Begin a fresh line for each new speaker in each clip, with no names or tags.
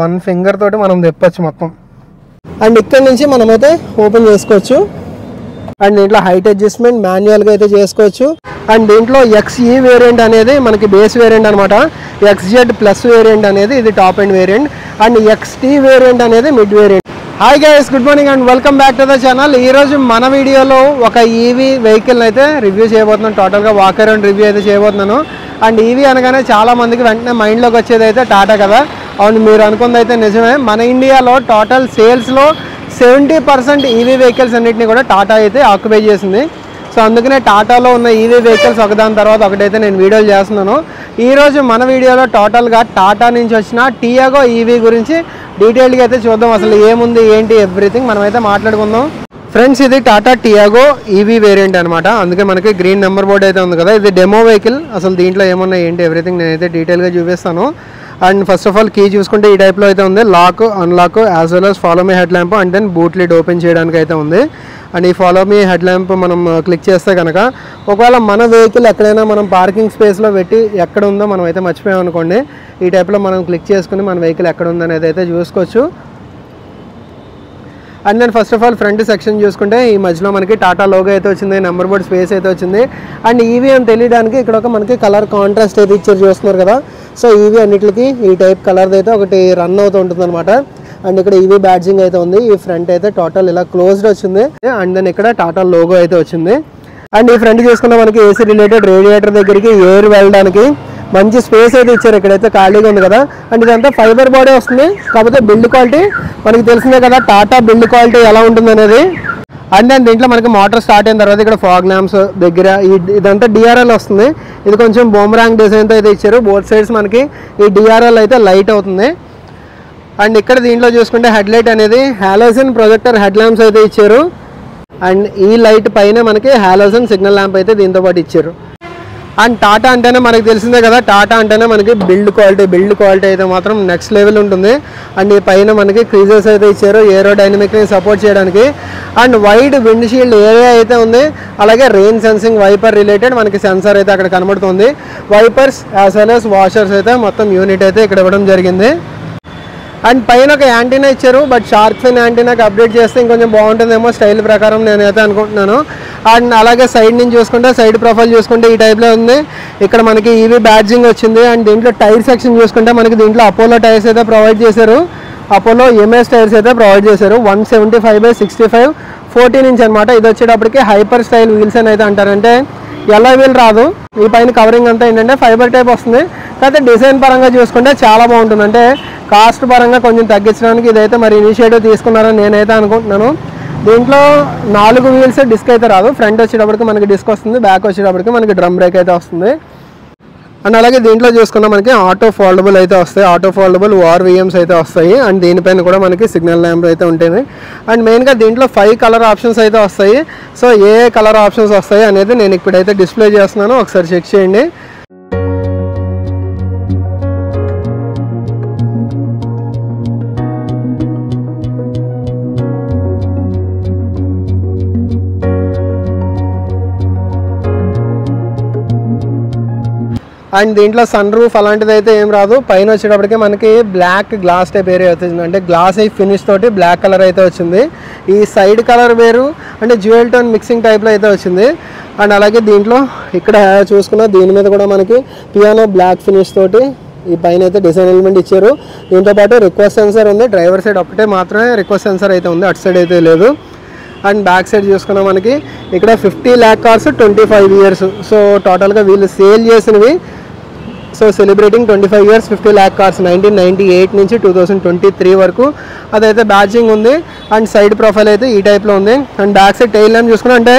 One finger తోటి మనం తిప్పచ్చు మొత్తం. అండ్ ఇక్కడ నుంచి మనమైతే ఓపెన్ చేసుకోవచ్చు. అండ్ దీంట్లో హైట్ అడ్జస్ట్మెంట్ మాన్యువల్గా అయితే చేసుకోవచ్చు. అండ్ దీంట్లో XE వేరియంట్ అనేది మనకి బేస్ వేరియంట్ అనమాట. XZ ప్లస్ వేరియంట్ అనేది ఇది top end variant. And XT variant అనేది mid variant. Hi guys, good morning and welcome back to the channel. ఈరోజు మన వీడియోలో ఒక ఈవీ వెహికల్ అయితే రివ్యూ చేయబోతున్నాను. టోటల్గా వాక్ అరౌండ్ రివ్యూ అయితే చేయబోతున్నాను. అండ్ ఈవీ అనగానే చాలా మందికి వెంటనే మైండ్లోకి వచ్చేది అయితే టాటా కదా. అవును, మీరు అనుకుంది అయితే నిజమే. మన ఇండియాలో టోటల్ సేల్స్లో 70% ఈవీ వెహికల్స్ అన్నింటినీ కూడా టాటా అయితే ఆక్యుపై చేసింది. సో అందుకనే టాటాలో ఉన్న ఈవీ వెహికల్స్ ఒకదాని తర్వాత ఒకటైతే నేను వీడియోలు చేస్తున్నాను. ఈరోజు మన వీడియోలో టోటల్గా టాటా నుంచి వచ్చిన టియాగో ఈవీ గురించి డీటెయిల్గా అయితే చూద్దాం. అసలు ఏముంది ఏంటి ఎవ్రీథింగ్ మనమైతే మాట్లాడుకుందాం. ఫ్రెండ్స్, ఇది టాటా టియాగో ఈవీ వేరియంట్ అనమాట. అందుకే మనకి గ్రీన్ నెంబర్ బోర్డ్ అయితే ఉంది కదా. ఇది డెమో వెహికల్. అసలు దీంట్లో ఏమున్నాయి ఏంటి ఎవ్రీథింగ్ నేనైతే డీటెయిల్గా చూపిస్తాను. And first of all key చూసుకుంటే ఈ టైప్లో అయితే ఉంది. Lock, unlock, as well as follow me head lamp and then boot lid open చేయడానికి అయితే ఉంది. అండ్ ఈ ఫాలో మీ హెడ్ ల్యాంప్ మనం క్లిక్ చేస్తే కనుక ఒకవేళ మన వెహికల్ ఎక్కడైనా మనం పార్కింగ్ స్పేస్లో పెట్టి ఎక్కడ ఉందో మనం అయితే మర్చిపోయాం అనుకోండి, ఈ టైప్లో మనం క్లిక్ చేసుకుని మన వెహికల్ ఎక్కడ ఉందనేది అయితే చూసుకోవచ్చు. And then first of all front section చూసుకుంటే ఈ మధ్యలో మనకి టాటా లోగో అయితే వచ్చింది, నెంబర్ బోర్డ్ స్పేస్ అయితే వచ్చింది. అండ్ ఈవీ అని తెలియడానికి ఇక్కడ ఒక మనకి కలర్ కాంట్రాస్ట్ అయితే ఇచ్చారు, చూస్తున్నారు కదా. సో ఈవీ అన్నిటికి ఈ టైప్ కలర్ అయితే ఒకటి రన్ అవుతూ ఉంటుంది అనమాట. అండ్ ఇక్కడ ఈవీ బ్యాడ్జింగ్ అయితే ఉంది. ఈ ఫ్రంట్ అయితే టోటల్ ఇలా క్లోజ్డ్ వచ్చింది. అండ్ దెన్ ఇక్కడ టాటా లోగో అయితే వచ్చింది. అండ్ ఈ ఫ్రంట్ చూసుకుంటే మనకి ఏసీ రిలేటెడ్ రేడియేటర్ దగ్గరికి ఎయిర్ వెళ్ళడానికి మంచి స్పేస్ అయితే ఇచ్చారు. ఇక్కడైతే ఖాళీగా ఉంది కదా. అండ్ ఇదంతా ఫైబర్ బాడీ వస్తుంది. కాకపోతే బిల్డ్ క్వాలిటీ మనకి తెలిసిందే కదా, టాటా బిల్డ్ క్వాలిటీ ఎలా ఉంటుంది అనేది. అండ్ దెన్ దీంట్లో మనకి మోటార్ స్టార్ట్ అయిన తర్వాత ఇక్కడ ఫాగ్ ల్యాంప్స్ దగ్గర ఇదంతా DRL వస్తుంది. ఇది కొంచెం బూమరాంగ్ డిజైన్తో అయితే ఇచ్చారు. బోత్ సైడ్స్ మనకి ఈ DRL అయితే లైట్ అవుతుంది. అండ్ ఇక్కడ దీంట్లో చూసుకుంటే హెడ్ లైట్ అనేది హాలోజన్ ప్రొజెక్టర్ హెడ్ ల్యాంప్స్ అయితే ఇచ్చారు. అండ్ ఈ లైట్ పైన మనకి హాలోజన్ సిగ్నల్ ల్యాంప్ అయితే దీంతో పాటు ఇచ్చారు. అండ్ టాటా అంటేనే మనకి తెలిసిందే కదా, టాటా అంటేనే మనకి బిల్డ్ క్వాలిటీ అయితే మాత్రం నెక్స్ట్ లెవెల్ ఉంటుంది. అండ్ ఈ పైన మనకి క్రీజెస్ అయితే ఇచ్చారు ఏరోడైనమిక్ని సపోర్ట్ చేయడానికి. And wide wind shield area అయితే ఉంది. అలాగే రెయిన్ సెన్సింగ్ వైపర్ రిలేటెడ్ మనకి సెన్సార్ అయితే అక్కడ కనబడుతుంది. Wipers as well as washers అయితే మొత్తం యూనిట్ అయితే ఇక్కడ ఇవ్వడం జరిగింది. అండ్ పైన ఒక యాంటీనా ఇచ్చారు. బట్ షార్క్ ఫిన్ యాంటీనాకి అప్డేట్ చేస్తే ఇంకొంచెం బాగుంటుందేమో స్టైల్ ప్రకారం నేనైతే అనుకుంటున్నాను. అండ్ అలాగే సైడ్ నుంచి చూసుకుంటే సైడ్ ప్రొఫైల్ చూసుకుంటే ఈ టైప్లో ఉంది. ఇక్కడ మనకి ఈవీ బ్యాడ్జింగ్ వచ్చింది. అండ్ దీంట్లో టైర్ సెక్షన్ చూసుకుంటే మనకి దీంట్లో అపోలో టైర్స్ అయితే ప్రొవైడ్ చేశారు. అపోలో MS టైర్స్ అయితే ప్రొవైడ్ చేశారు. 175/65 14 ఇంచ్ అనమాట. ఇది వచ్చేటప్పటికి హైపర్ స్టైల్ వీల్స్ అని అయితే అంటారంటే ఎలా వీల్ రాదు. ఈ పైన కవరింగ్ అంతా ఏంటంటే ఫైబర్ టైప్ వస్తుంది. కాకపోతే డిజైన్ పరంగా చూసుకుంటే చాలా బాగుంటుంది. అంటే కాస్ట్ పరంగా కొంచెం తగ్గించడానికి ఇదైతే మరి ఇనిషియేటివ్ తీసుకున్నారని నేనైతే అనుకుంటున్నాను. దీంట్లో 4 వీల్స్ డిస్క్ అయితే రాదు. ఫ్రంట్ వచ్చేటప్పటికి మనకి డిస్క్ వస్తుంది, బ్యాక్ వచ్చేటప్పటికి మనకి డ్రమ్ బ్రేక్ అయితే వస్తుంది. అండ్ అలాగే దీంట్లో చూసుకున్నా మనకి ఆటో ఫోల్డబుల్ అయితే వస్తాయి. ఆటో ఫోల్డబుల్ VMs అయితే వస్తాయి. అండ్ దీనిపైన కూడా మనకి సిగ్నల్ ల్యాంప్ అయితే ఉంటుంది. అండ్ మెయిన్గా దీంట్లో 5 కలర్ ఆప్షన్స్ అయితే వస్తాయి. సో ఏ కలర్ ఆప్షన్స్ వస్తాయి అనేది నేను ఇప్పుడైతే డిస్ప్లే చేస్తున్నాను, ఒకసారి చెక్ చేయండి. అండ్ దీంట్లో సన్ రూఫ్ అలాంటిది అయితే ఏం రాదు. పైన వచ్చేటప్పటికి మనకి బ్లాక్ గ్లాస్ టైప్ ఏరియా వచ్చింది. అంటే గ్లాస్ ఫినిష్ తోటి బ్లాక్ కలర్ అయితే వచ్చింది. ఈ సైడ్ కలర్ వేరు, అంటే జ్యువెల్ టోన్ మిక్సింగ్ టైప్లో అయితే వచ్చింది. అండ్ అలాగే దీంట్లో ఇక్కడ చూసుకున్న దీని మీద కూడా మనకి పియానో బ్లాక్ ఫినిష్ తోటి ఈ పైన అయితే డిజైన్ ఎలిమెంట్ ఇచ్చారు. దీంతోపాటు రిక్వెస్ట్ సెన్సర్ ఉంది. డ్రైవర్ సైడ్ ఒకటే మాత్రమే రిక్వెస్ట్ సెన్సర్ అయితే ఉంది, అటు సైడ్ అయితే లేదు. అండ్ బ్యాక్ సైడ్ చూసుకున్నా మనకి ఇక్కడ 50 lakh కార్స్ 25 years. సో టోటల్గా వీళ్ళు సేల్ చేసినవి. So celebrating 25 years 50 lakh cars 1998 నుంచి 2023 వరకు అదైతే బ్యాడ్జింగ్ ఉంది. అండ్ సైడ్ ప్రొఫైల్ అయితే ఈ టైప్లో ఉంది. And back side tail lamp చూసుకున్నా అంటే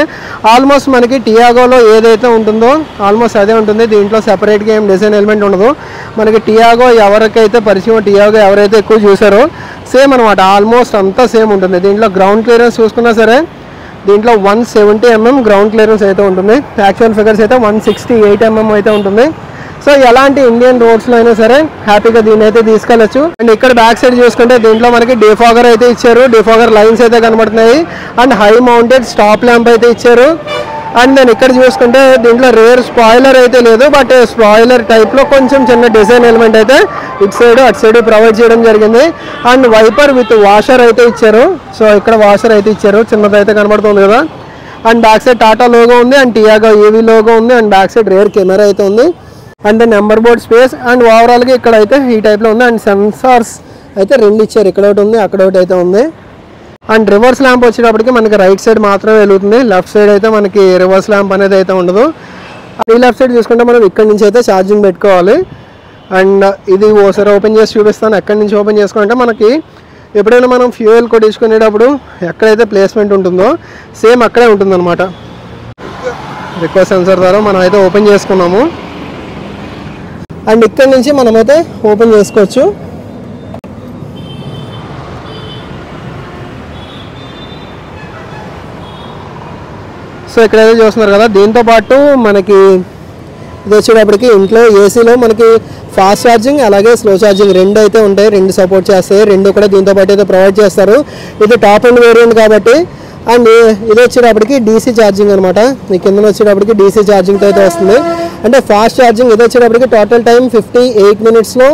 ఆల్మోస్ట్ మనకి టియాగోలో ఏదైతే ఉంటుందో ఆల్మోస్ట్ అదే ఉంటుంది. దీంట్లో సెపరేట్గా ఏం డిజైన్ ఎలిమెంట్ ఉండదు. మనకి టియాగో ఎవరికైతే పరిచయం, టియాగో ఎవరైతే ఎక్కువ చూసారో సేమ్ అనమాట, ఆల్మోస్ట్ అంతా సేమ్ ఉంటుంది. దీంట్లో గ్రౌండ్ క్లియరెన్స్ చూసుకున్నా సరే దీంట్లో 170 mm గ్రౌండ్ క్లియరెన్స్ అయితే ఉంటుంది. యాక్చువల్ ఫిగర్స్ అయితే 168 mm అయితే ఉంటుంది. సో ఎలాంటి ఇండియన్ రోడ్స్లో అయినా సరే హ్యాపీగా దీన్ని అయితే తీసుకెళ్ళచ్చు. అండ్ ఇక్కడ బ్యాక్ సైడ్ చూసుకుంటే దీంట్లో మనకి డిఫాగర్ అయితే ఇచ్చారు. డిఫాగర్ లైన్స్ అయితే కనబడుతున్నాయి. And high mounted stop lamp అయితే ఇచ్చారు. అండ్ నేను ఇక్కడ చూసుకుంటే దీంట్లో రేర్ స్పాయిలర్ అయితే లేదు, బట్ స్పాయిలర్ టైప్లో కొంచెం చిన్న డిజైన్ ఎలిమెంట్ అయితే ఇటు సైడ్ అటు సైడ్ ప్రొవైడ్ చేయడం జరిగింది. అండ్ వైపర్ విత్ వాషర్ అయితే ఇచ్చారు. సో ఇక్కడ వాషర్ అయితే ఇచ్చారు, చిన్నదైతే కనబడుతుంది కదా. And back side Tata logo ఉంది, అండ్ టియాగో ఏవీ లోగో ఉంది, and back side rear camera అయితే ఉంది. And number board space and ఓవరాల్గా ఇక్కడ అయితే ఈ టైప్లో ఉంది. అండ్ సెన్సార్స్ అయితే రెండు ఇచ్చారు, ఇక్కడ ఒకటి ఉంది, అక్కడ ఒకటి అయితే ఉంది. అండ్ రివర్స్ ల్యాంప్ వచ్చేటప్పటికి మనకి రైట్ సైడ్ మాత్రమే వెలుగుతుంది, లెఫ్ట్ సైడ్ అయితే మనకి రివర్స్ ల్యాంప్ అనేది అయితే ఉండదు. ఈ లెఫ్ట్ సైడ్ చూసుకుంటే మనం ఇక్కడ నుంచి అయితే ఛార్జింగ్ పెట్టుకోవాలి. అండ్ ఇది ఓసారి ఓపెన్ చేసి చూపిస్తాను. ఎక్కడి నుంచి ఓపెన్ చేసుకుంటే మనకి ఎప్పుడైనా మనం ఫ్యూయల్ కొట్టించుకునేటప్పుడు ఎక్కడైతే ప్లేస్మెంట్ ఉంటుందో సేమ్ అక్కడే ఉంటుందన్నమాట. రిక్వెస్ట్ సెన్సర్ ద్వారా మనం అయితే ఓపెన్ చేసుకున్నాము. అండ్ ఇక్కడ నుంచి మనమైతే ఓపెన్ చేసుకోవచ్చు. సో ఇక్కడైతే చూస్తున్నారు కదా, దీంతో పాటు మనకి ఇది వచ్చేటప్పటికి ఇంట్లో ఏసీలో మనకి ఫాస్ట్ ఛార్జింగ్ అలాగే స్లో ఛార్జింగ్ రెండు అయితే ఉంటాయి, రెండు సపోర్ట్ చేస్తాయి, రెండు కూడా దీంతో పాటు అయితే ప్రొవైడ్ చేస్తారు. ఇది టాప్ అండ్ వేరియంట్ కాబట్టి. అండ్ ఇది వచ్చేటప్పటికి డీసీ ఛార్జింగ్ అనమాట, ఈ కింద వచ్చేటప్పటికి డీసీ ఛార్జింగ్తో అయితే వస్తుంది. అంటే ఫాస్ట్ ఛార్జింగ్ ఇది వచ్చేటప్పటికి టోటల్ టైం 58 మినిట్స్లో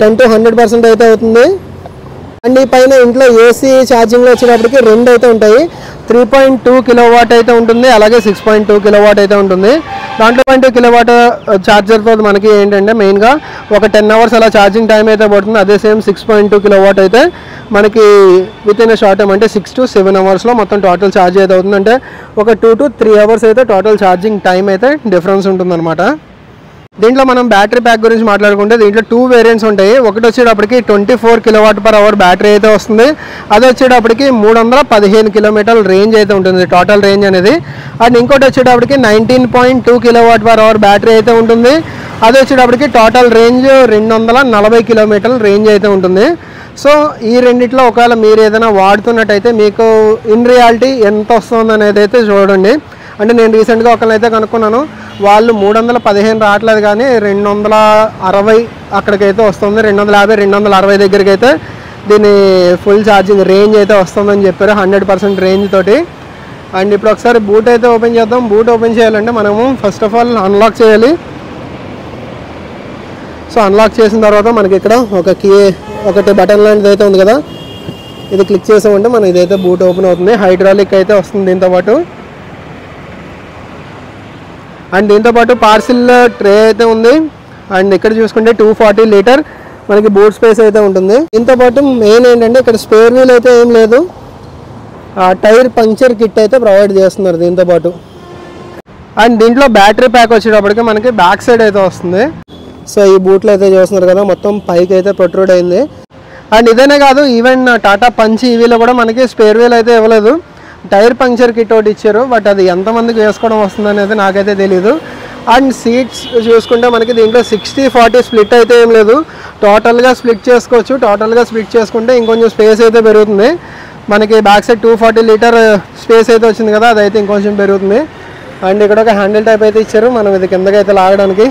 10 to 100% అయితే అవుతుంది. అండ్ ఈ పైన ఇంట్లో ఏసీ ఛార్జింగ్లో వచ్చేటప్పటికి రెండు అయితే ఉంటాయి, 3.2 కిలోవాట్ అయితే ఉంటుంది, అలాగే 6.2 కిలోవాట్ అయితే ఉంటుంది. దాంట్లో 2 కిలోవాట్ ఛార్జర్తో మనకి ఏంటంటే మెయిన్గా ఒక 10 అవర్స్ అలా ఛార్జింగ్ టైం అయితే పడుతుంది. అదే సేమ్ 6.2 కిలోవాట్ అయితే మనకి విత్ ఇన్ షార్ట్ టైం అంటే 6 to 7 అవర్స్లో మొత్తం టోటల్ ఛార్జ్ అయితే అవుతుంది. అంటే ఒక 2 to 3 అవర్స్ అయితే టోటల్ ఛార్జింగ్ టైం అయితే డిఫరెన్స్ ఉంటుందన్నమాట. దీంట్లో మనం బ్యాటరీ ప్యాక్ గురించి మాట్లాడుకుంటే దీంట్లో 2 వేరియంట్స్ ఉంటాయి. ఒకటి వచ్చేటప్పటికి 24 kWh బ్యాటరీ అయితే వస్తుంది, అది వచ్చేటప్పటికి 315 కిలోమీటర్ల రేంజ్ అయితే ఉంటుంది టోటల్ రేంజ్ అనేది. అండ్ ఇంకోటి వచ్చేటప్పటికి 19.2 kWh బ్యాటరీ అయితే ఉంటుంది, అది వచ్చేటప్పటికి టోటల్ రేంజ్ 240 కిలోమీటర్ల రేంజ్ అయితే ఉంటుంది. సో ఈ రెండిట్లో ఒకవేళ మీరు ఏదైనా వాడుతున్నట్టయితే మీకు ఇన్ రియాలిటీ ఎంత వస్తుంది అనేది అయితే చూడండి. అంటే నేను రీసెంట్గా ఒకరినైతే కనుక్కున్నాను, వాళ్ళు 315 రావట్లేదు కానీ 260 అక్కడికైతే వస్తుంది, 250 260 దగ్గరికి అయితే దీని ఫుల్ ఛార్జింగ్ రేంజ్ అయితే వస్తుందని చెప్పారు 100% రేంజ్ తోటి. అండ్ ఇప్పుడు ఒకసారి బూట్ అయితే ఓపెన్ చేద్దాం. బూట్ ఓపెన్ చేయాలంటే మనము ఫస్ట్ ఆఫ్ ఆల్ అన్లాక్ చేయాలి. సో అన్లాక్ చేసిన తర్వాత మనకి ఇక్కడ ఒకటి బటన్ లాంటిది అయితే ఉంది కదా, ఇది క్లిక్ చేసామంటే మనం ఇదైతే బూట్ ఓపెన్ అవుతుంది. హైడ్రాలిక్ అయితే వస్తుంది దీంతోపాటు. అండ్ దీంతోపాటు పార్సిల్ ట్రే అయితే ఉంది. అండ్ ఇక్కడ చూసుకుంటే 240 లీటర్ మనకి బూట్ స్పేస్ అయితే ఉంటుంది. దీంతోపాటు మెయిన్ ఏంటంటే ఇక్కడ స్పేర్ వీల్ అయితే ఏం లేదు, టైర్ పంక్చర్ కిట్ అయితే ప్రొవైడ్ చేస్తున్నారు దీంతోపాటు. అండ్ దీంట్లో బ్యాటరీ ప్యాక్ వచ్చేటప్పటికి మనకి బ్యాక్ సైడ్ అయితే వస్తుంది. సో ఈ బూట్లో అయితే చూస్తున్నారు కదా, మొత్తం పైకి అయితే ప్రొట్రూడ్ అయింది. అండ్ ఇదేనే కాదు, ఈవెన్ టాటా పంచ్ ఈవీలో కూడా మనకి స్పేర్ వీల్ అయితే ఇవ్వలేదు, టైర్ పంక్చర్ కిట్ ఒకటి ఇచ్చారు. బట్ అది ఎంతమందికి వేసుకోవడం వస్తుంది అనేది నాకైతే తెలీదు. అండ్ సీట్స్ చూసుకుంటే మనకి దీంట్లో 60-40 స్ప్లిట్ అయితే ఏం లేదు, టోటల్గా స్ప్లిట్ చేసుకోవచ్చు. టోటల్గా స్ప్లిట్ చేసుకుంటే ఇంకొంచెం స్పేస్ అయితే పెరుగుతుంది. మనకి బ్యాక్ సైడ్ 240 లీటర్ స్పేస్ అయితే వచ్చింది కదా, అదైతే ఇంకొంచెం పెరుగుతుంది. అండ్ ఇక్కడ ఒక హ్యాండిల్ టైప్ అయితే ఇచ్చారు మనం ఇది కిందకి అయితే లాగడానికి.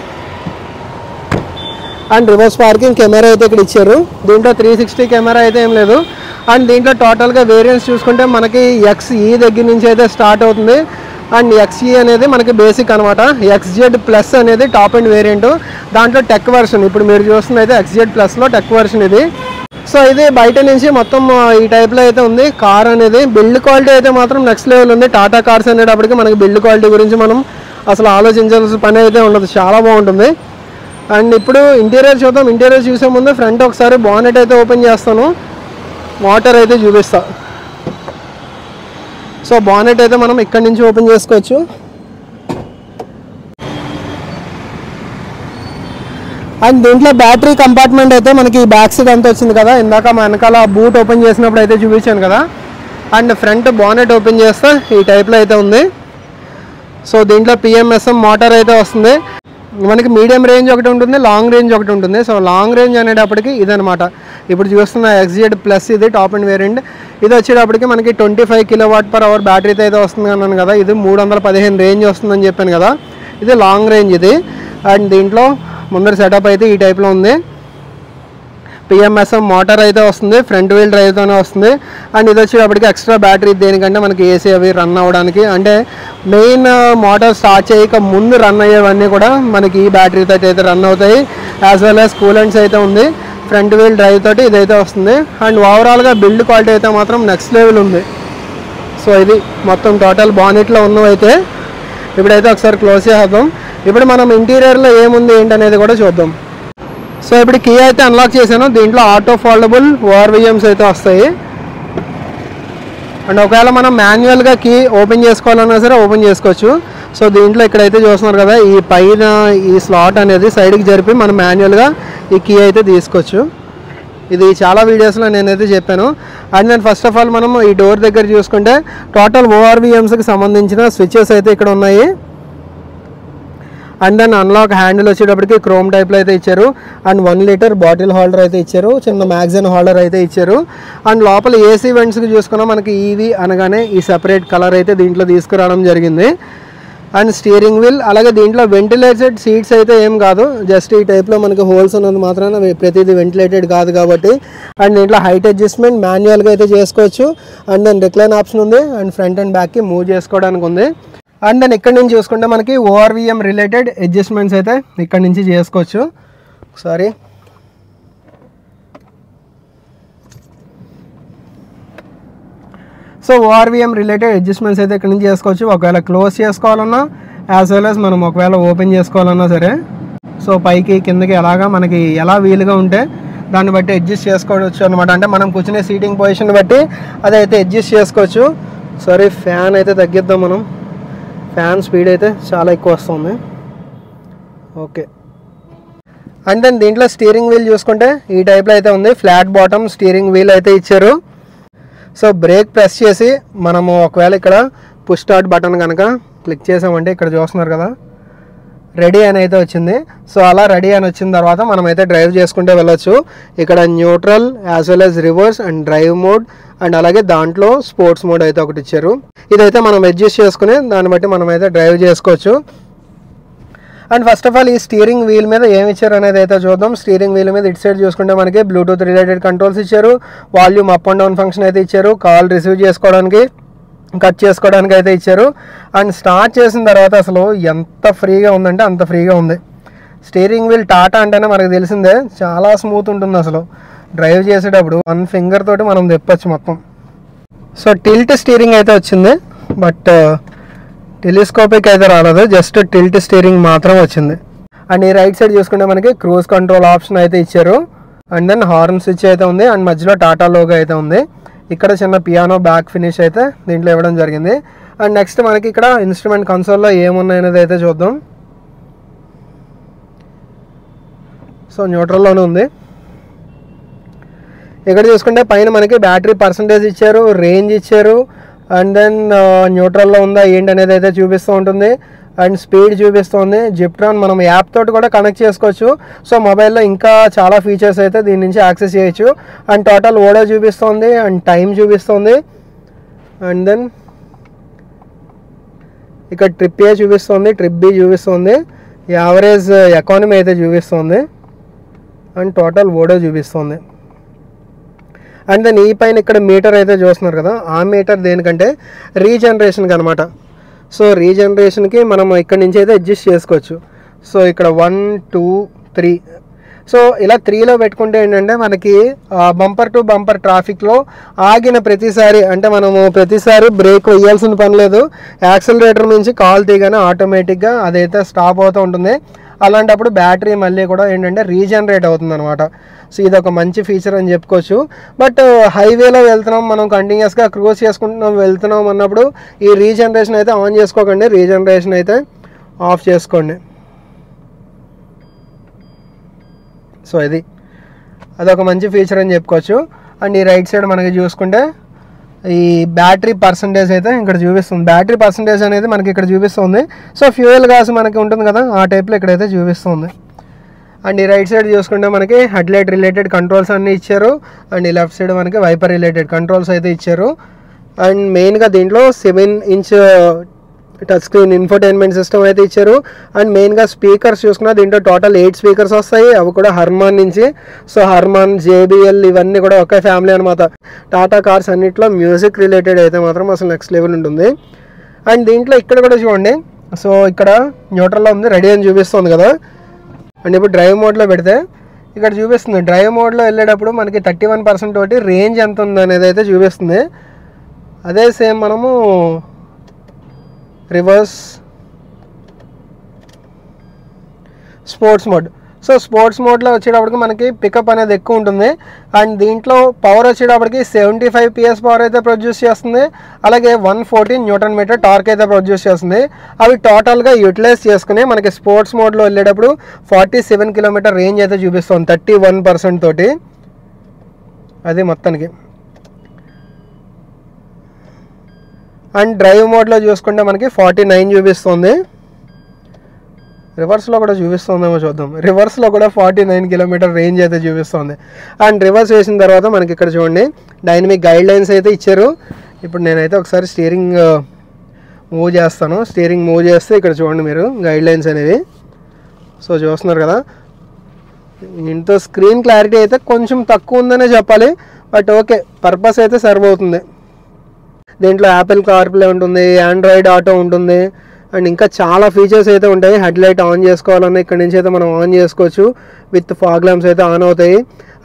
అండ్ రివర్స్ పార్కింగ్ కెమెరా అయితే ఇక్కడ ఇచ్చారు. దీంట్లో 360 కెమెరా అయితే ఏం లేదు. అండ్ దీంట్లో టోటల్గా వేరియంట్స్ చూసుకుంటే మనకి XE దగ్గర నుంచి అయితే స్టార్ట్ అవుతుంది. అండ్ XE అనేది మనకి బేసిక్ అనమాట. XZ ప్లస్ అనేది టాప్ అండ్ వేరియంట్, దాంట్లో టెక్ వర్షన్ ఇప్పుడు మీరు చూస్తుంది అయితే XZ ప్లస్లో టెక్ వర్షన్ ఇది. సో ఇది బయట నుంచి మొత్తం ఈ టైప్లో అయితే ఉంది కార్ అనేది. బిల్డ్ క్వాలిటీ అయితే మాత్రం నెక్స్ట్ లెవెల్ ఉంది. టాటా కార్స్ అనేటప్పటికి మనకి బిల్డ్ క్వాలిటీ గురించి మనం అసలు ఆలోచించాల్సిన పని అయితే ఉండదు, చాలా బాగుంటుంది. అండ్ ఇప్పుడు ఇంటీరియర్ చూద్దాం. ఇంటీరియర్ చూసే ముందు ఫ్రంట్ ఒకసారి బానెట్ అయితే ఓపెన్ చేస్తాను, మోటార్ అయితే చూపిస్తా. సో బానెట్ అయితే మనం ఇక్కడి నుంచి ఓపెన్ చేసుకోవచ్చు. అండ్ దీంట్లో బ్యాటరీ కంపార్ట్మెంట్ అయితే మనకి బ్యాక్ సైడ్ అంతా వచ్చింది కదా, ఇందాక వెనకాల బూట్ ఓపెన్ చేసినప్పుడు అయితే చూపించాను కదా. అండ్ ఫ్రంట్ బానెట్ ఓపెన్ చేస్తే ఈ టైప్లో అయితే ఉంది. సో దీంట్లో PMSM మోటార్ అయితే వస్తుంది. మనకి మీడియం రేంజ్ ఒకటి ఉంటుంది, లాంగ్ రేంజ్ ఒకటి ఉంటుంది. సో లాంగ్ రేంజ్ అనేటప్పటికి ఇదనమాట ఇప్పుడు చూస్తున్న XZ ప్లస్, ఇది టాప్ అండ్ వేరియంట్. ఇది వచ్చేటప్పటికి మనకి 25 kWh బ్యాటరీతో అయితే వస్తుంది అన్నాను కదా, ఇది 315 రేంజ్ వస్తుందని చెప్పాను కదా, ఇది లాంగ్ రేంజ్ ఇది. అండ్ దీంట్లో ముందర సెటప్ అయితే ఈ టైప్లో ఉంది. పిఎంఎస్ఎం మోటార్ అయితే వస్తుంది, ఫ్రంట్ వీల్ డ్రైవ్తోనే వస్తుంది. అండ్ ఇది వచ్చేటప్పటికి ఎక్స్ట్రా బ్యాటరీ దేనికంటే మనకి ఏసీ అవి రన్ అవ్వడానికి, అంటే మెయిన్ మోటార్ స్టార్ట్ చేయక ముందు రన్ అయ్యేవన్నీ కూడా మనకి ఈ బ్యాటరీతో అయితే రన్ అవుతాయి. యాజ్ వెల్ యాజ్ కూలెంట్స్ అయితే ఉంది, ఫ్రంట్ వీల్ డ్రైవ్ తోటి ఇదైతే వస్తుంది. అండ్ ఓవరాల్గా బిల్డ్ క్వాలిటీ అయితే మాత్రం నెక్స్ట్ లెవెల్ ఉంది. సో ఇది మొత్తం టోటల్ బానెట్లో ఉన్నవైతే. ఇప్పుడైతే ఒకసారి క్లోజ్ చేద్దాం. ఇప్పుడు మనం ఇంటీరియర్లో ఏముంది ఏంటనేది కూడా చూద్దాం. సో ఇప్పుడు కీ అయితే అన్లాక్ చేశాను. దీంట్లో ఆటో ఫోల్డబుల్ ఓఆర్విఎమ్స్ అయితే వస్తాయి. అండ్ ఒకవేళ మనం మాన్యువల్గా కీ ఓపెన్ చేసుకోవాలన్నా సరే ఓపెన్ చేసుకోవచ్చు. సో దీంట్లో ఇక్కడైతే చూస్తున్నారు కదా, ఈ పైన ఈ స్లాట్ అనేది సైడ్కి జరిపి మనం మాన్యువల్గా ఈ కీ అయితే తీసుకోవచ్చు. ఇది చాలా వీడియోస్లో నేనైతే చెప్పాను. And then first of all మనం ఈ డోర్ దగ్గర చూసుకుంటే టోటల్ ఓఆర్విఎమ్స్కి సంబంధించిన స్విచెస్ అయితే ఇక్కడ ఉన్నాయి. అండ్ దెన్ అన్లాక్ హ్యాండిల్ వచ్చేటప్పటికి క్రోమ్ టైప్లో అయితే ఇచ్చారు. అండ్ 1 లీటర్ బాటిల్ హోల్డర్ అయితే ఇచ్చారు, చిన్న మ్యాగజైన్ హోల్డర్ అయితే ఇచ్చారు. అండ్ లోపల ఏసీ వెంట్స్కి చూసుకున్నా మనకి ఈవీ అనగానే ఈ సెపరేట్ కలర్ అయితే దీంట్లో తీసుకురావడం జరిగింది. అండ్ స్టీరింగ్ వీల్, అలాగే దీంట్లో వెంటిలేటెడ్ సీట్స్ అయితే ఏం కాదు, జస్ట్ ఈ టైప్లో మనకి హోల్స్ ఉన్నది మాత్రాన ప్రతిదీ వెంటిలేటెడ్ కాదు కాబట్టి. అండ్ దీంట్లో హైట్ అడ్జస్ట్మెంట్ మాన్యువల్గా అయితే చేసుకోవచ్చు. అండ్ దెన్ రిక్లైన్ ఆప్షన్ ఉంది. అండ్ ఫ్రంట్ అండ్ బ్యాక్కి మూవ్ చేసుకోవడానికి ఉంది. అండ్ దెన్ ఇక్కడ నుంచి చూసుకుంటే మనకి ఓఆర్విఎం రిలేటెడ్ అడ్జస్ట్మెంట్స్ అయితే ఇక్కడ నుంచి చేసుకోవచ్చు. Sorry, so ORVM related adjustments అయితే ఇక్కడ నుంచి చేసుకోవచ్చు. ఒకవేళ క్లోజ్ చేసుకోవాలన్నా యాజ్ వెల్ యాజ్ మనం ఒకవేళ ఓపెన్ చేసుకోవాలన్నా సరే. సో పైకి కిందకి ఎలాగా మనకి ఎలా వీలుగా ఉంటే దాన్ని బట్టి అడ్జస్ట్ చేసుకోవచ్చు అనమాట. అంటే మనం కూర్చునే సీటింగ్ పొజిషన్ బట్టి అదైతే అడ్జస్ట్ చేసుకోవచ్చు. సారీ, ఫ్యాన్ అయితే తగ్గిద్దాం మనం. ఫ్యాన్ స్పీడ్ అయితే చాలా ఎక్కువ వస్తుంది. ఓకే. అండ్ దెన్ దీంట్లో స్టీరింగ్ వీల్ చూసుకుంటే ఈ టైప్లో అయితే ఉంది. ఫ్లాట్ బాటమ్ స్టీరింగ్ వీల్ అయితే ఇచ్చారు. సో బ్రేక్ ప్రెస్ చేసి మనము ఒకవేళ ఇక్కడ పుష్ స్టార్ట్ బటన్ కనుక క్లిక్ చేసామంటే ఇక్కడ చూస్తున్నారు కదా, రెడీ అని అయితే వచ్చింది. సో అలా రెడీ అని వచ్చిన తర్వాత మనం అయితే డ్రైవ్ చేసుకుంటే వెళ్ళొచ్చు. ఇక్కడ neutral as well as reverse and drive mode and అలాగే దాంట్లో స్పోర్ట్స్ మోడ్ అయితే ఒకటి ఇచ్చారు. ఇదైతే మనం అడ్జస్ట్ చేసుకుని దాన్ని బట్టి మనం అయితే డ్రైవ్ చేసుకోవచ్చు. అండ్ ఫస్ట్ ఆఫ్ ఆల్ ఈ స్టీరింగ్ వీల్ మీద ఏమి ఇచ్చారు అనేది అయితే చూద్దాం. స్టీరింగ్ వీల్ మీద ఇటు సైడ్ చూసుకుంటే మనకి బ్లూటూత్ రిలేటెడ్ కంట్రోల్స్ ఇచ్చారు, volume up and down function అయితే ఇచ్చారు, కాల్ రిసీవ్ చేసుకోవడానికి కట్ చేసుకోవడానికి అయితే ఇచ్చారు. అండ్ స్టార్ట్ చేసిన తర్వాత అసలు ఎంత ఫ్రీగా ఉందంటే అంత ఫ్రీగా ఉంది. స్టీరింగ్ వీల్ టాటా అంటేనే మనకు తెలిసిందే, చాలా స్మూత్ ఉంటుంది అసలు. డ్రైవ్ చేసేటప్పుడు 1 ఫింగర్ తోటి మనం తిప్పచ్చు మొత్తం. సో టిల్ట్ స్టీరింగ్ అయితే వచ్చింది, బట్ టెలిస్కోపిక్ అయితే రాలేదు, జస్ట్ టిల్ట్ స్టీరింగ్ మాత్రం వచ్చింది. అండ్ ఈ రైట్ సైడ్ చూసుకుంటే మనకి క్రూజ్ కంట్రోల్ ఆప్షన్ అయితే ఇచ్చారు. అండ్ దెన్ హార్న్ స్విచ్ అయితే ఉంది. అండ్ మధ్యలో టాటా లోగో అయితే ఉంది. ఇక్కడ చిన్న పియానో బ్యాక్ ఫినిష్ అయితే దీంట్లో ఇవ్వడం జరిగింది. అండ్ నెక్స్ట్ మనకి ఇక్కడ ఇన్స్ట్రుమెంట్ కన్సోల్లో ఏమున్నాయనేది అయితే చూద్దాం. సో న్యూట్రల్లోనే ఉంది. ఇక్కడ చూసుకుంటే పైన మనకి బ్యాటరీ పర్సంటేజ్ ఇచ్చారు, రేంజ్ ఇచ్చారు. అండ్ దెన్ న్యూట్రల్లో ఉందా ఏంటి అనేది అయితే చూపిస్తూ ఉంటుంది. అండ్ స్పీడ్ చూపిస్తుంది. జిప్ట్రాన్ మనం యాప్ తోటి కూడా కనెక్ట్ చేసుకోవచ్చు. సో మొబైల్లో ఇంకా చాలా ఫీచర్స్ అయితే దీని నుంచి యాక్సెస్ చేయొచ్చు. అండ్ టోటల్ ఓడో చూపిస్తుంది అండ్ టైం చూపిస్తుంది. అండ్ దెన్ ఇక్కడ ట్రిప్ ఏ చూపిస్తుంది, ట్రిప్ బి చూపిస్తుంది, యావరేజ్ ఎకానమీ అయితే చూపిస్తుంది అండ్ టోటల్ ఓడో చూపిస్తుంది. అండ్ దెన్ ఈ పైన ఇక్కడ మీటర్ అయితే చూస్తున్నారు కదా, ఆ మీటర్ దేనికంటే రీజనరేషన్కి అనమాట. సో రీజనరేషన్కి మనం ఇక్కడ నుంచి అయితే అడ్జస్ట్ చేసుకోవచ్చు. సో ఇక్కడ 1, 2, 3. సో ఇలా 3లో పెట్టుకుంటే ఏంటంటే మనకి బంపర్ టు బంపర్ ట్రాఫిక్లో ఆగిన ప్రతిసారి, అంటే మనము ప్రతిసారి బ్రేక్ వేయాల్సిన పని లేదు. యాక్సిలరేటర్ నుంచి కాల్ తీయగానే ఆటోమేటిక్గా అదైతే స్టాప్ అవుతూ ఉంటుంది. అలాంటప్పుడు బ్యాటరీ మళ్ళీ కూడా ఏంటంటే రీజనరేట్ అవుతుంది అనమాట. సో ఇది ఒక మంచి ఫీచర్ అని చెప్పుకోవచ్చు. బట్ హైవేలో వెళ్తున్నాం, మనం కంటిన్యూస్గా క్రూజ్ చేసుకుంటున్నాం వెళ్తున్నాం అన్నప్పుడు ఈ రీజనరేషన్ అయితే ఆన్ చేసుకోకండి, రీజనరేషన్ అయితే ఆఫ్ చేసుకోండి. సో అదొక మంచి ఫీచర్ అని చెప్పుకోవచ్చు. అండ్ ఈ రైట్ సైడ్ మనకి చూసుకుంటే ఈ బ్యాటరీ పర్సంటేజ్ అయితే ఇక్కడ చూపిస్తుంది. బ్యాటరీ పర్సంటేజ్ అనేది మనకి ఇక్కడ చూపిస్తుంది. సో ఫ్యూయల్ గ్యాస్ మనకి ఉంటుంది కదా, ఆ టైప్లో ఇక్కడైతే చూపిస్తుంది. అండ్ ఈ రైట్ సైడ్ చూసుకుంటే మనకి హెడ్లైట్ రిలేటెడ్ కంట్రోల్స్ అన్నీ ఇచ్చారు. అండ్ ఈ లెఫ్ట్ సైడ్ మనకి వైపర్ రిలేటెడ్ కంట్రోల్స్ అయితే ఇచ్చారు. అండ్ మెయిన్గా దీంట్లో 7-inch touch screen infotainment system అయితే ఇచ్చారు. అండ్ మెయిన్గా స్పీకర్స్ చూసుకున్నా దీంట్లో టోటల్ 8 స్పీకర్స్ వస్తాయి. అవి కూడా హర్మాన్ నుంచి. సో హర్మాన్, JBL ఇవన్నీ కూడా ఒకే ఫ్యామిలీ అనమాట. టాటా కార్స్ అన్నింటిలో మ్యూజిక్ రిలేటెడ్ అయితే మాత్రం అసలు నెక్స్ట్ లెవెల్ ఉంటుంది. అండ్ దీంట్లో ఇక్కడ కూడా చూడండి, సో ఇక్కడ న్యూట్రల్లో ఉంది, రెడీ అని చూపిస్తుంది కదా. అండ్ ఇప్పుడు డ్రైవ్ మోడ్లో పెడితే ఇక్కడ చూపిస్తుంది. డ్రైవ్ మోడ్లో వెళ్ళేటప్పుడు మనకి 31% తోటి రేంజ్ ఎంత ఉంది అనేది అయితే చూపిస్తుంది. అదే సేమ్ మనము reverse sports mode. So sports మోడ్లో వచ్చేటప్పటికి మనకి పికప్ అనేది ఎక్కువ ఉంటుంది. అండ్ దీంట్లో పవర్ వచ్చేటప్పటికి 75 PS పవర్ అయితే ప్రొడ్యూస్ చేస్తుంది. అలాగే 114 Nm టార్క్ అయితే ప్రొడ్యూస్ చేస్తుంది. అవి టోటల్గా యూటిలైజ్ చేసుకుని మనకి స్పోర్ట్స్ మోడ్లో వెళ్ళేటప్పుడు 47 km రేంజ్ అయితే చూపిస్తుంది 31% తోటి. అది మొత్తానికి. అండ్ డ్రైవ్ మోడ్లో చూసుకుంటే మనకి 49 చూపిస్తుంది. రివర్స్లో కూడా చూపిస్తుందేమో చూద్దాం. రివర్స్లో కూడా 49 km రేంజ్ అయితే చూపిస్తుంది. అండ్ రివర్స్ వేసిన తర్వాత మనకి ఇక్కడ చూడండి డైనమిక్ గైడ్ లైన్స్ అయితే ఇచ్చారు. ఇప్పుడు నేనైతే ఒకసారి స్టీరింగ్ మూవ్ చేస్తాను. స్టీరింగ్ మూవ్ చేస్తే ఇక్కడ చూడండి మీరు గైడ్ లైన్స్ అనేవి. సో చూస్తున్నారు కదా, ఇంట్లో స్క్రీన్ క్లారిటీ అయితే కొంచెం తక్కువ ఉందనే చెప్పాలి. బట్ ఓకే, పర్పస్ అయితే సర్వ్ అవుతుంది. దీంట్లో యాపిల్ కార్ప్లే ఉంటుంది, ఆండ్రాయిడ్ ఆటో ఉంటుంది. అండ్ ఇంకా చాలా ఫీచర్స్ అయితే ఉంటాయి. హెడ్ లైట్ ఆన్ చేసుకోవాలన్నా ఇక్కడ నుంచి అయితే మనం ఆన్ చేసుకోవచ్చు. విత్ ఫాగ్ ల్యాంప్స్ అయితే ఆన్ అవుతాయి.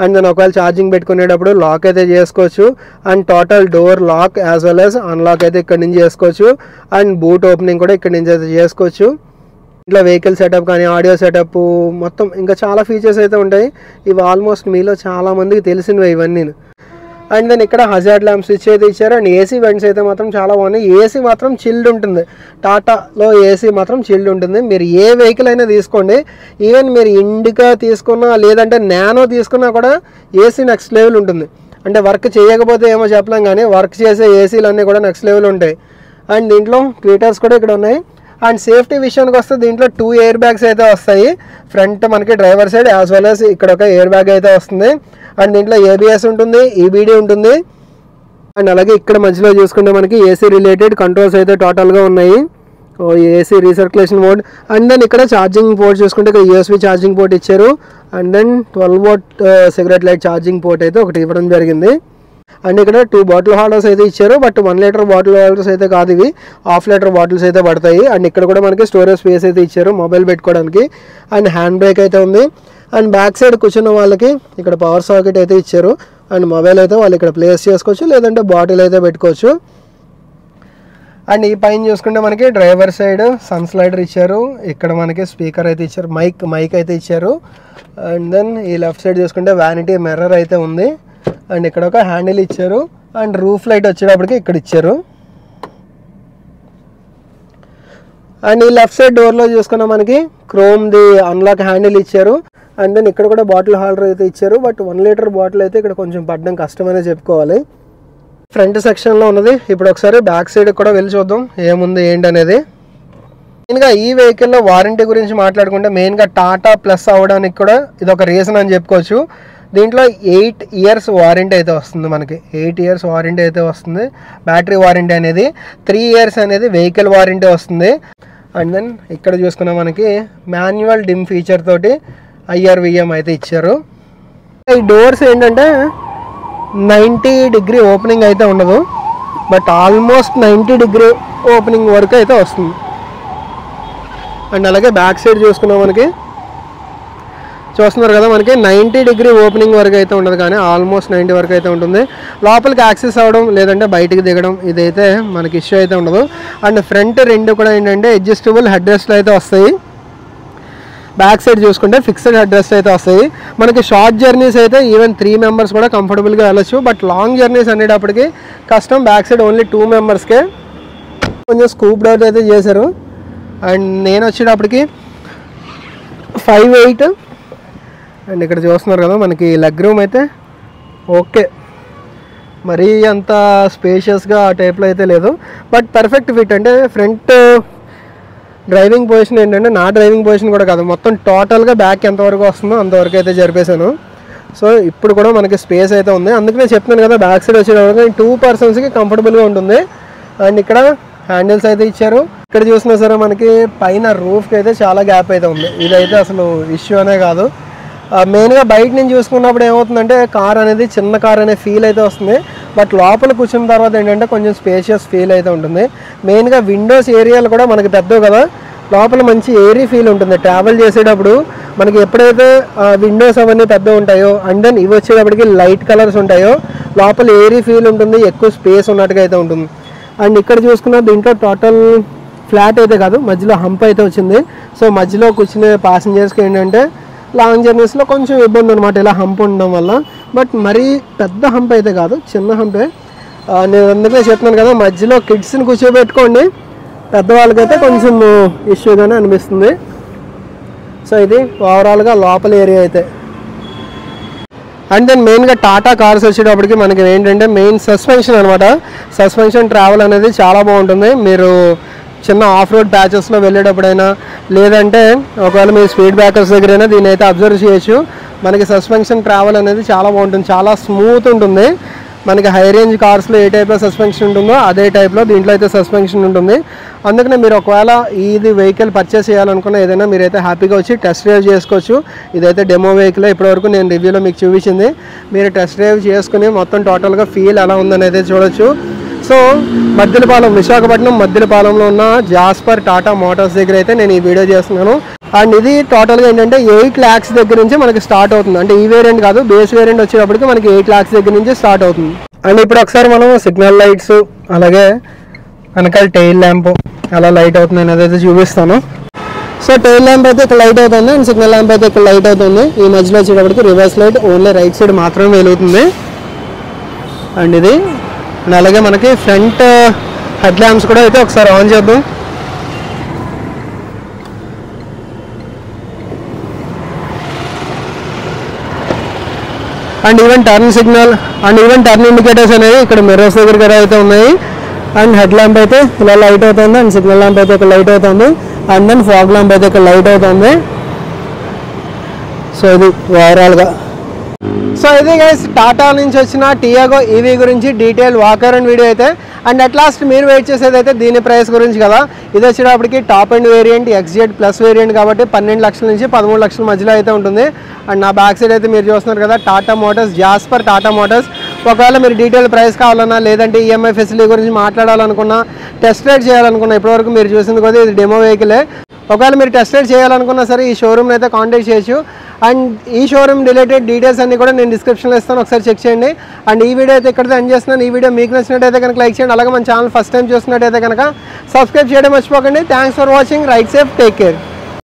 అండ్ దాన్ని ఒకవేళ ఛార్జింగ్ పెట్టుకునేటప్పుడు లాక్ అయితే చేసుకోవచ్చు. And total door lock as well as unlock అయితే ఇక్కడ నుంచి చేసుకోవచ్చు. అండ్ బూట్ ఓపెనింగ్ కూడా ఇక్కడ నుంచి అయితే చేసుకోవచ్చు. ఇట్లా వెహికల్ సెటప్ కానీ ఆడియో సెటప్ మొత్తం ఇంకా చాలా ఫీచర్స్ అయితే ఉంటాయి. ఇవి ఆల్మోస్ట్ మీలో చాలామందికి తెలిసినవి ఇవన్నీ. అండ్ దెన్ ఇక్కడ హజార్డ్ ల్యాంప్ స్విచ్ అయితే ఇచ్చారు. అండ్ ఏసీ వెంట్స్ అయితే మాత్రం చాలా బాగున్నాయి. ఏసీ మాత్రం చిల్డ్ ఉంటుంది. టాటాలో ఏసీ మాత్రం చిల్డ్ ఉంటుంది. మీరు ఏ వెహికల్ అయినా తీసుకోండి, ఈవెన్ మీరు ఇండికా తీసుకున్నా లేదంటే నానో తీసుకున్నా కూడా ఏసీ నెక్స్ట్ లెవెల్ ఉంటుంది. అంటే వర్క్ చేయకపోతే ఏమో చెప్పలేం, కానీ వర్క్ చేసే ఏసీలు అన్నీ కూడా నెక్స్ట్ లెవెల్ ఉంటాయి. అండ్ దీంట్లో ట్వీటర్స్ కూడా ఇక్కడ ఉన్నాయి. అండ్ సేఫ్టీ విషయానికి వస్తే దీంట్లో 2 ఎయిర్ బ్యాగ్స్ అయితే వస్తాయి. ఫ్రంట్ మనకి driver side as well as ఇక్కడ ఒక ఎయిర్ బ్యాగ్ అయితే వస్తుంది. అండ్ దీంట్లో ABS ఉంటుంది, EBD ఉంటుంది. అండ్ అలాగే ఇక్కడ మధ్యలో చూసుకుంటే మనకి ఏసీ రిలేటెడ్ కంట్రోల్స్ అయితే టోటల్గా ఉన్నాయి. AC recirculation mode. And then ఇక్కడ ఛార్జింగ్ పోర్ట్ చూసుకుంటే ఇక్కడ USB ఛార్జింగ్ పోర్ట్ ఇచ్చారు. And then 12 watt cigarette light charging port అయితే ఒకటి ఇవ్వడం జరిగింది. అండ్ ఇక్కడ 2 బాటిల్ హోల్డర్స్ అయితే ఇచ్చారు. బట్ 1 లీటర్ బాటిల్ హోల్డర్స్ అయితే కాదు, ఇవి ½ లీటర్ బాటిల్స్ అయితే పడతాయి. అండ్ ఇక్కడ కూడా మనకి స్టోరేజ్ స్పేస్ అయితే ఇచ్చారు మొబైల్ పెట్టుకోవడానికి. అండ్ హ్యాండ్ బ్రేక్ అయితే ఉంది. అండ్ బ్యాక్ సైడ్ కూర్చున్న వాళ్ళకి ఇక్కడ పవర్ సాకెట్ అయితే ఇచ్చారు. అండ్ మొబైల్ అయితే వాళ్ళు ఇక్కడ ప్లేస్ చేసుకోవచ్చు, లేదంటే బాటిల్ అయితే పెట్టుకోవచ్చు. అండ్ ఈ పైన చూసుకుంటే మనకి డ్రైవర్ సైడ్ సన్ స్లైడర్ ఇచ్చారు. ఇక్కడ మనకి స్పీకర్ అయితే ఇచ్చారు, మైక్ అయితే ఇచ్చారు. అండ్ దెన్ ఈ లెఫ్ట్ సైడ్ చూసుకుంటే వ్యానిటీ మిర్రర్ అయితే ఉంది. అండ్ ఇక్కడ ఒక హ్యాండిల్ ఇచ్చారు. అండ్ రూఫ్ లైట్ వచ్చేటప్పటికి ఇక్కడ ఇచ్చారు. అండ్ ఈ లెఫ్ట్ సైడ్ డోర్లో చూసుకున్నా మనకి క్రోమ్ది అన్లాక్ హ్యాండిల్ ఇచ్చారు. అండ్ దెన్ ఇక్కడ కూడా బాటిల్ హోల్డర్ అయితే ఇచ్చారు. బట్ 1 లీటర్ బాటిల్ అయితే ఇక్కడ కొంచెం పడడం కష్టమనే చెప్పుకోవాలి. ఫ్రంట్ సెక్షన్లో ఉన్నది. ఇప్పుడు ఒకసారి బ్యాక్ సైడ్ కూడా వెళ్ళి చూద్దాం ఏముంది ఏంటి అనేది. మెయిన్గా ఈ వెహికల్లో వారంటీ గురించి మాట్లాడుకుంటే మెయిన్గా టాటా ప్లస్ అవ్వడానికి కూడా ఇది ఒక రీజన్ అని చెప్పుకోవచ్చు. దీంట్లో 8 years వారంటీ అయితే వస్తుంది. మనకి 8 years వారంటీ అయితే వస్తుంది. బ్యాటరీ వారంటీ అనేది 3 years అనేది వెహికల్ వారంటీ వస్తుంది. అండ్ దెన్ ఇక్కడ చూసుకున్నా మనకి మాన్యువల్ డిమ్ ఫీచర్ తోటి IRVM అయితే ఇచ్చారు. ఈ డోర్స్ ఏంటంటే 90 degree ఓపెనింగ్ అయితే ఉండదు, బట్ ఆల్మోస్ట్ 90 degree ఓపెనింగ్ వరకు అయితే వస్తుంది. అండ్ అలాగే బ్యాక్ సైడ్ చూసుకున్నాం మనకి చూస్తున్నారు కదా, మనకి 90 degree ఓపెనింగ్ వరకు అయితే ఉండదు, కానీ ఆల్మోస్ట్ 90 వరకు అయితే ఉంటుంది. లోపలికి యాక్సెస్ అవ్వడం లేదంటే బయటికి దిగడం ఇదైతే మనకి ఇష్యూ అయితే ఉండదు. అండ్ ఫ్రంట్ రెండు కూడా ఏంటంటే అడ్జస్టబుల్ హెడ్ రెస్ట్లు అయితే వస్తాయి. బ్యాక్ సైడ్ చూసుకుంటే ఫిక్స్డ్ హెడ్ రెస్ట్ అయితే వస్తాయి. మనకి షార్ట్ జర్నీస్ అయితే ఈవెన్ 3 members కూడా కంఫర్టబుల్గా వెళ్ళచ్చు. బట్ లాంగ్ జర్నీస్ అనేటప్పటికి కష్టం. బ్యాక్ సైడ్ ఓన్లీ 2 membersకే కొంచెం స్కూప్ డౌట్ అయితే చేశారు. అండ్ నేను వచ్చేటప్పటికి 5'8". అండ్ ఇక్కడ చూస్తున్నారు కదా, మనకి లెగ్ రూమ్ అయితే ఓకే, మరీ అంత స్పేషియస్గా ఆ టైప్లో అయితే లేదు, బట్ పర్ఫెక్ట్ ఫిట్. అంటే ఫ్రంట్ డ్రైవింగ్ పొజిషన్ ఏంటంటే నా డ్రైవింగ్ పొజిషన్ కూడా కాదు, మొత్తం టోటల్గా బ్యాక్ ఎంతవరకు వస్తుందో అంతవరకు అయితే జరిపేశాను. సో ఇప్పుడు కూడా మనకి స్పేస్ అయితే ఉంది. అందుకనే చెప్తున్నాను కదా, బ్యాక్ సైడ్ వచ్చేటప్పుడు 2 personsకి కంఫర్టబుల్గా ఉంటుంది. అండ్ ఇక్కడ హ్యాండిల్స్ అయితే ఇచ్చారు. ఇక్కడ చూసినా సరే మనకి పైన రూఫ్కి అయితే చాలా గ్యాప్ అయితే ఉంది. ఇదైతే అసలు ఇష్యూ అనే కాదు. మెయిన్గా బయట నుంచి చూసుకున్నప్పుడు ఏమవుతుందంటే కార్ అనేది చిన్న కార్ అనే ఫీల్ అయితే వస్తుంది. బట్ లోపల కూర్చున్న తర్వాత ఏంటంటే కొంచెం స్పేషియస్ ఫీల్ అయితే ఉంటుంది. మెయిన్గా విండోస్ ఏరియాలు కూడా మనకి పెద్దవి కదా, లోపల మంచి ఏరీ ఫీల్ ఉంటుంది. ట్రావెల్ చేసేటప్పుడు మనకి ఎప్పుడైతే విండోస్ అవన్నీ పెద్దవి ఉంటాయో అండ్ దెన్ ఇవి వచ్చేటప్పటికి లైట్ కలర్స్ ఉంటాయో లోపల ఏరీ ఫీల్ ఉంటుంది, ఎక్కువ స్పేస్ ఉన్నట్టుగా అయితే ఉంటుంది. అండ్ ఇక్కడ చూసుకున్న దీంట్లో టోటల్ ఫ్లాట్ అయితే కాదు, మధ్యలో హంప్ అయితే వచ్చింది. సో మధ్యలో కూర్చునే ప్యాసింజర్స్కి ఏంటంటే లాంగ్ జర్నీస్లో కొంచెం ఇబ్బంది అనమాట ఇలా హంప్ ఉండడం వల్ల. బట్ మరీ పెద్ద హంప్ అయితే కాదు, చిన్న హంపే. నేను అందుకే చెప్తున్నాను కదా, మధ్యలో కిడ్స్ని కూర్చోబెట్టుకోండి, పెద్దవాళ్ళకైతే కొంచెం ఇష్యూగానే అనిపిస్తుంది. సో ఇది ఓవరాల్గా లోపల ఏరియా అయితే. అండ్ దెన్ మెయిన్గా టాటా కార్స్ వచ్చేటప్పటికి మనకి ఏంటంటే మెయిన్ సస్పెన్షన్ అనమాట. సస్పెన్షన్ ట్రావెల్ అనేది చాలా బాగుంటుంది. మీరు చిన్న ఆఫ్ రోడ్ ప్యాచెస్లో వెళ్ళేటప్పుడైనా లేదంటే ఒకవేళ మీరు స్పీడ్ బ్రేకర్స్ దగ్గరైనా దీన్ని అయితే అబ్జర్వ్ చేయొచ్చు. మనకి సస్పెన్షన్ ట్రావెల్ అనేది చాలా బాగుంటుంది, చాలా స్మూత్ ఉంటుంది. మనకి హై రేంజ్ కార్స్లో ఏ టైప్లో సస్పెన్షన్ ఉంటుందో అదే టైప్లో దీంట్లో అయితే సస్పెన్షన్ ఉంటుంది. అందుకనే మీరు ఒకవేళ ఇది వెహికల్ పర్చేస్ చేయాలనుకున్న ఏదైనా మీరైతే హ్యాపీగా వచ్చి టెస్ట్ డ్రైవ్ చేసుకోవచ్చు. ఇదైతే డెమో వెహికల్, ఇప్పటివరకు నేను రివ్యూలో మీకు చూపించింది. మీరు టెస్ట్ డ్రైవ్ చేసుకుని మొత్తం టోటల్గా ఫీల్ ఎలా ఉందని అయితే చూడొచ్చు. సో మద్దిలపాలెం, విశాఖపట్నం మద్దిలపాలెంలో ఉన్న జాస్పర్ టాటా మోటార్స్ దగ్గర అయితే నేను ఈ వీడియో చేస్తున్నాను. అండ్ ఇది టోటల్గా ఏంటంటే 8 lakhs దగ్గర నుంచి మనకి స్టార్ట్ అవుతుంది. అంటే ఈ వేరియంట్ కాదు, బేస్ వేరియంట్ వచ్చేటప్పటికి మనకి 8 lakhs దగ్గర నుంచి స్టార్ట్ అవుతుంది. అండ్ ఇప్పుడు ఒకసారి మనం సిగ్నల్ లైట్స్ అలాగే వెనకాల టెయిల్ ల్యాంప్ ఎలా లైట్ అవుతుంది అనేది అయితే చూపిస్తాను. సో టెయిల్ ల్యాంప్ అయితే ఇక్కడ లైట్ అవుతుంది అండ్ సిగ్నల్ ల్యాంప్ అయితే ఇక్కడ లైట్ అవుతుంది. ఈ మధ్యలో వచ్చేటప్పటికి reverse light only right side మాత్రమే వెలుగుతుంది. అండ్ ఇది అండ్ అలాగే మనకి ఫ్రంట్ హెడ్ ల్యాంప్స్ కూడా అయితే ఒకసారి ఆన్ చేద్దాం. And even turn signal and even turn indicators అనేవి ఇక్కడ మిర్రర్స్ దగ్గర అయితే ఉన్నాయి. అండ్ హెడ్ ల్యాంప్ అయితే ఇలా లైట్ అవుతుంది అండ్ సిగ్నల్ ల్యాంప్ అయితే ఇక్కడ లైట్ అవుతుంది అండ్ దెన్ ఫాగ్ ల్యాంప్ అయితే ఇక్కడ లైట్ అవుతుంది. సో ఇది ఓవరాల్గా. సో ఇది గైస్ టాటా నుంచి వచ్చిన టియాగో ఈవీ గురించి డీటెయిల్ వాకర్ అండ్ వీడియో అయితే. అండ్ అట్ లాస్ట్ మీరు వెయిట్ చేసేది అయితే దీని ప్రైస్ గురించి కదా. ఇది వచ్చేటప్పటికి top and variant XZ plus variant కాబట్టి 12 లక్షల నుంచి 13 లక్షల మధ్యలో అయితే ఉంటుంది. అండ్ నా బ్యాక్ సైడ్ అయితే మీరు చూస్తున్నారు కదా Tata Motors, Jasper Tata Motors. ఒకవేళ మీరు డీటెయిల్ ప్రైస్ కావాలన్నా లేదంటే ఈఎంఐ ఫెసిలిటీ గురించి మాట్లాడాలనుకున్నా, టెస్ట్ రైడ్ చేయాలనుకున్నా, ఇప్పటివరకు మీరు చూసింది కదా ఇది డెమో వెహికలే. ఒకవేళ మీరు టెస్ట్ రైడ్ చేయాలనుకున్నా సరే ఈ షోరూమ్ని అయితే కాంటాక్ట్ చేయొచ్చు. అండ్ ఈ షోరూమ్ రిలేటెడ్ డీటెయిల్స్ అన్ని కూడా నేను డిస్క్రిప్షన్లో ఇస్తాను, ఒకసారి చెక్ చేయండి. అండ్ ఈ వీడియో అయితే ఇక్కడితో ఎండ్ చేస్తున్నాను. ఈ వీడియో మీకు నచ్చినట్టయితే కనుక లైక్ చేయండి. అలాగే మన ఛానల్ ఫస్ట్ టైం చూస్తున్నట్టయితే కనుక సబ్స్క్రైబ్ చేయడం మర్చిపోకండి. Thanks for watching. Right safe, take care.